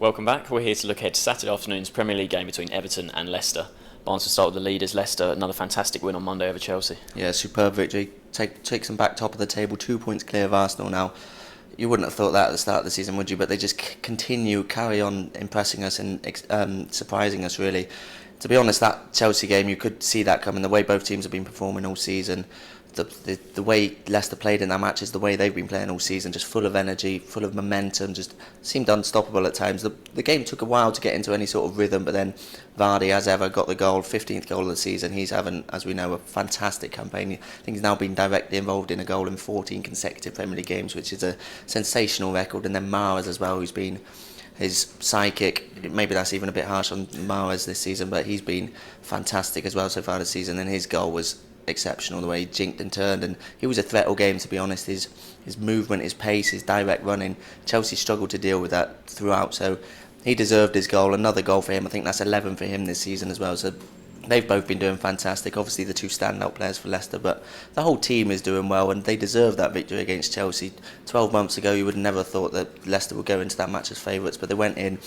Welcome back. We're here to look ahead to Saturday afternoon's Premier League game between Everton and Leicester. Barnes will start with the leaders. Leicester, another fantastic win on Monday over Chelsea. Yeah, superb victory. Takes them back top of the table, 2 points clear of Arsenal now. You wouldn't have thought that at the start of the season, would you? But they just carry on impressing us and surprising us, really. To be honest, that Chelsea game, you could see that coming. The way both teams have been performing all season, the way Leicester played in that match is the way they've been playing all season, just full of energy, full of momentum, just seemed unstoppable at times. The game took a while to get into any sort of rhythm, but then Vardy, as ever, got the goal, 15th goal of the season. He's having, as we know, a fantastic campaign. I think he's now been directly involved in a goal in 14 consecutive Premier League games, which is a sensational record. And then Mahrez as well, who's been his sidekick. Maybe that's even a bit harsh on Mahrez this season, but he's been fantastic as well so far this season, and his goal was exceptional, the way he jinked and turned, and he was a threat all game, to be honest. His movement, his pace, his direct running, Chelsea struggled to deal with that throughout, so he deserved his goal. Another goal for him. I think that's 11 for him this season as well, so they've both been doing fantastic. Obviously the two standout players for Leicester, but the whole team is doing well, and they deserve that victory against Chelsea. 12 months ago you would have never thought that Leicester would go into that match as favourites, but they went in.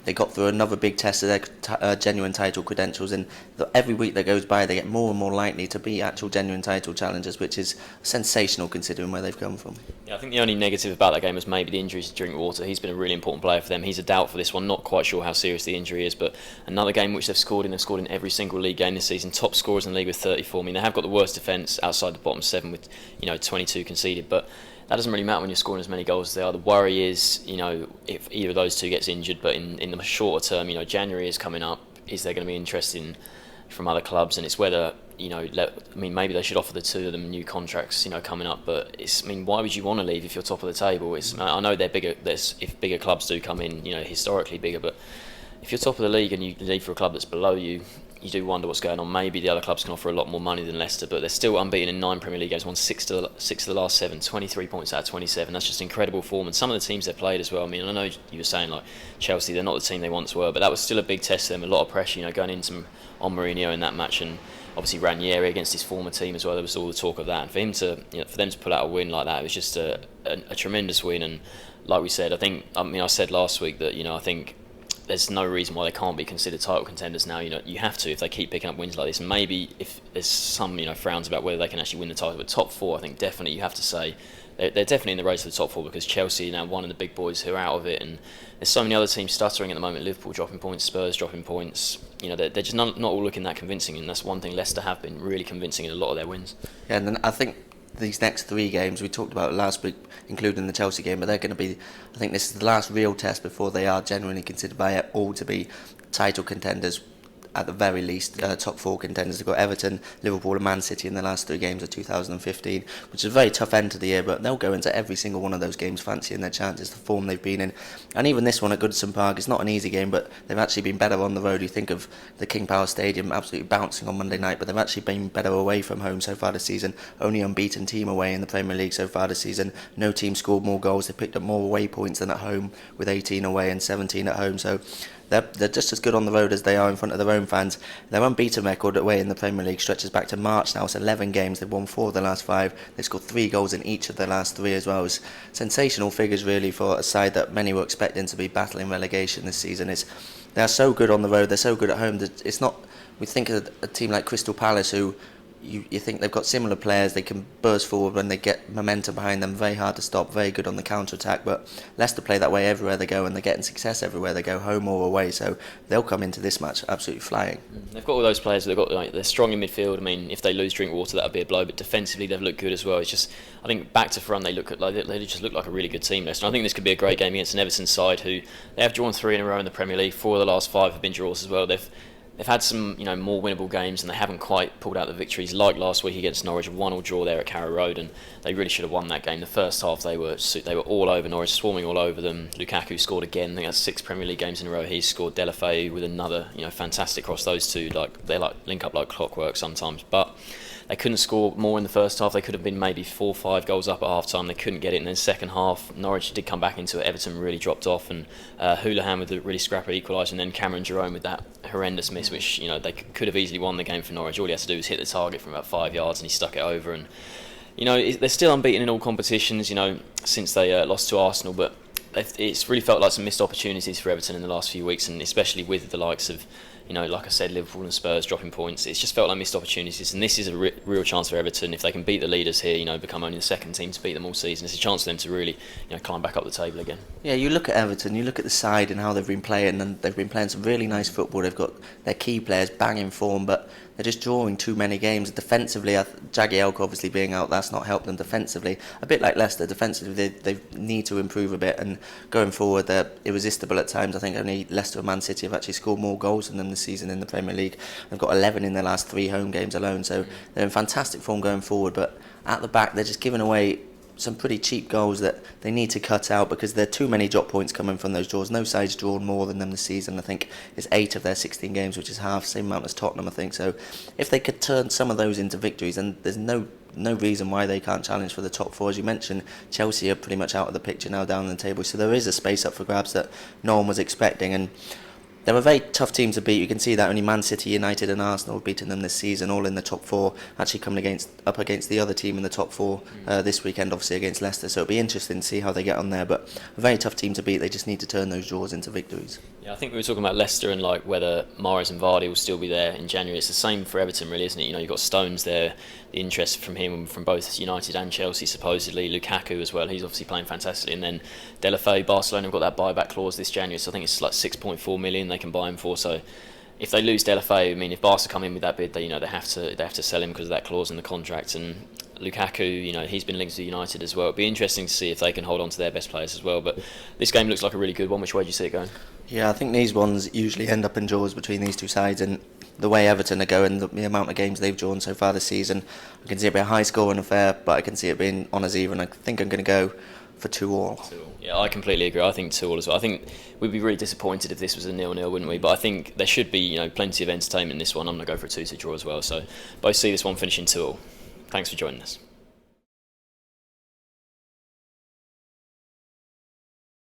They got through another big test of their genuine title credentials, and every week that goes by they get more and more likely to be actual genuine title challengers, which is sensational considering where they've come from. Yeah, I think the only negative about that game was maybe the injuries to Drinkwater. He's been a really important player for them. He's a doubt for this one, not quite sure how serious the injury is, but another game which they've scored in every single league game this season. Top scorers in the league with 34. I mean, they have got the worst defence outside the bottom 7 with 22 conceded, but that doesn't really matter when you're scoring as many goals as they are. The worry is, if either of those two gets injured, but in the shorter term, January is coming up. Is there going to be interest from other clubs? And it's whether, maybe they should offer the two of them new contracts, coming up. But why would you want to leave if you're top of the table? I know they're bigger. If bigger clubs do come in, historically bigger, but if you're top of the league and you leave for a club that's below you, you do wonder what's going on. Maybe the other clubs can offer a lot more money than Leicester, but they're still unbeaten in 9 Premier League games, won 6 of the last 7, 23 points out of 27. That's just incredible form. And some of the teams they've played as well. I mean, I know you were saying like Chelsea, they're not the team they once were, but that was still a big test for them. A lot of pressure, going into on Mourinho in that match, and obviously Ranieri against his former team as well. There was all the talk of that, and for them to pull out a win like that, it was just a tremendous win. And like we said, I said last week that I think there's no reason why they can't be considered title contenders now. You have to if they keep picking up wins like this. And maybe if there's some frowns about whether they can actually win the title, but top 4, I think definitely you have to say they're definitely in the race for the top 4, because Chelsea are now one of the big boys who are out of it, and there's so many other teams stuttering at the moment. Liverpool dropping points, Spurs dropping points. They're just not all looking that convincing, and that's one thing Leicester have been really convincing in a lot of their wins. Yeah, and then I think these next 3 games we talked about last week, including the Chelsea game, but they're going to be, I think this is the last real test before they are genuinely considered by all to be title contenders, at the very least, top 4 contenders. They've got Everton, Liverpool and Man City in the last 3 games of 2015, which is a very tough end to the year, but they'll go into every single one of those games fancying their chances, the form they've been in. And even this one at Goodison Park, it's not an easy game, but they've actually been better on the road. You think of the King Power Stadium absolutely bouncing on Monday night, but they've actually been better away from home so far this season. Only unbeaten team away in the Premier League so far this season. No team scored more goals. They picked up more away points than at home, with 18 away and 17 at home, so they're just as good on the road as they are in front of their own fans. Their unbeaten record away in the Premier League stretches back to March now. It's 11 games. They've won 4 of the last 5. They've scored 3 goals in each of the last 3 as well. It's sensational figures really for a side that many were expecting to be battling relegation this season. They're so good on the road. They're so good at home. It's not. We think of a team like Crystal Palace, who you think they've got similar players. They can burst forward when they get momentum behind them. Very hard to stop. Very good on the counter-attack. But Leicester play that way everywhere they go, and they're getting success everywhere they go, home or away. So they'll come into this match absolutely flying. They've got all those players. They're strong in midfield. I mean, if they lose Drinkwater, that'll be a blow. But defensively, they've looked good as well. It's just, I think back to front, they just look like a really good team. Leicester. I think this could be a great game against an Everton side who they have drawn 3 in a row in the Premier League. 4 of the last 5 have been draws as well. They've had some, more winnable games, and they haven't quite pulled out the victories. Like last week against Norwich, a 1-1 draw there at Carrow Road, and they really should have won that game. The first half, they were all over Norwich, swarming all over them. Lukaku scored again. I think that's 6 Premier League games in a row. He's scored. Delafeu with another, fantastic cross. Those two, they link up like clockwork sometimes, but they couldn't score more in the first half. They could have been maybe 4 or 5 goals up at half time. They couldn't get it. And then second half, Norwich did come back into it. Everton really dropped off, and Houlihan with the really scrappy equaliser, and then Cameron Jerome with that horrendous miss, which they could have easily won the game for Norwich. All he had to do was hit the target from about 5 yards, and he stuck it over. And they're still unbeaten in all competitions. Since they lost to Arsenal, but it's really felt like some missed opportunities for Everton in the last few weeks, and especially with the likes of, like I said, Liverpool and Spurs dropping points. It's just felt like missed opportunities, and this is a real chance for Everton if they can beat the leaders here. Become only the second team to beat them all season. It's a chance for them to really, climb back up the table again. Yeah, you look at Everton, you look at the side and how they've been playing, and they've been playing some really nice football. They've got their key players banging form, but they're just drawing too many games. Defensively, Jagielka obviously being out, that's not helped them defensively. A bit like Leicester, defensively they need to improve a bit, and going forward they're irresistible at times. I think only Leicester and Man City have actually scored more goals than them this season in the Premier League. They've got 11 in their last 3 home games alone, so they're in fantastic form going forward, but at the back they're just giving away some pretty cheap goals that they need to cut out, because there are too many drop points coming from those draws. No side's drawn more than them this season. I think it's 8 of their 16 games, which is half, same amount as Tottenham, I think. So if they could turn some of those into victories, then there's no reason why they can't challenge for the top 4. As you mentioned, Chelsea are pretty much out of the picture now, down on the table, so there is a space up for grabs that no one was expecting, and they're a very tough team to beat. You can see that only Man City, United and Arsenal have beaten them this season, all in the top 4, actually coming up against the other team in the top 4 this weekend, obviously against Leicester. So it'll be interesting to see how they get on there, but a very tough team to beat. They just need to turn those draws into victories. Yeah, I think we were talking about Leicester and whether Mahrez and Vardy will still be there in January. It's the same for Everton, really, isn't it? You've got Stones there, the interest from him from both United and Chelsea, supposedly. Lukaku as well, he's obviously playing fantastically. And then Deulofeu, Barcelona have got that buyback clause this January, so I think it's like 6.4 million they can buy him for. So if they lose Deulofeu, if Barca come in with that bid, they have to sell him because of that clause in the contract. And Lukaku, he's been linked to United as well. It'll be interesting to see if they can hold on to their best players as well. But this game looks like a really good one. Which way do you see it going? Yeah, I think these ones usually end up in draws between these two sides, and the way Everton are going, the amount of games they've drawn so far this season, I can see it being a high scoring affair, but I can see it being on as even. I think I'm going to go for 2-2. Yeah, I completely agree. I think 2-2 as well. I think we'd be really disappointed if this was a 0-0, wouldn't we? But I think there should be plenty of entertainment in this one. I'm going to go for a 2-2 draw as well. So both see this one finishing 2-2. Thanks for joining us.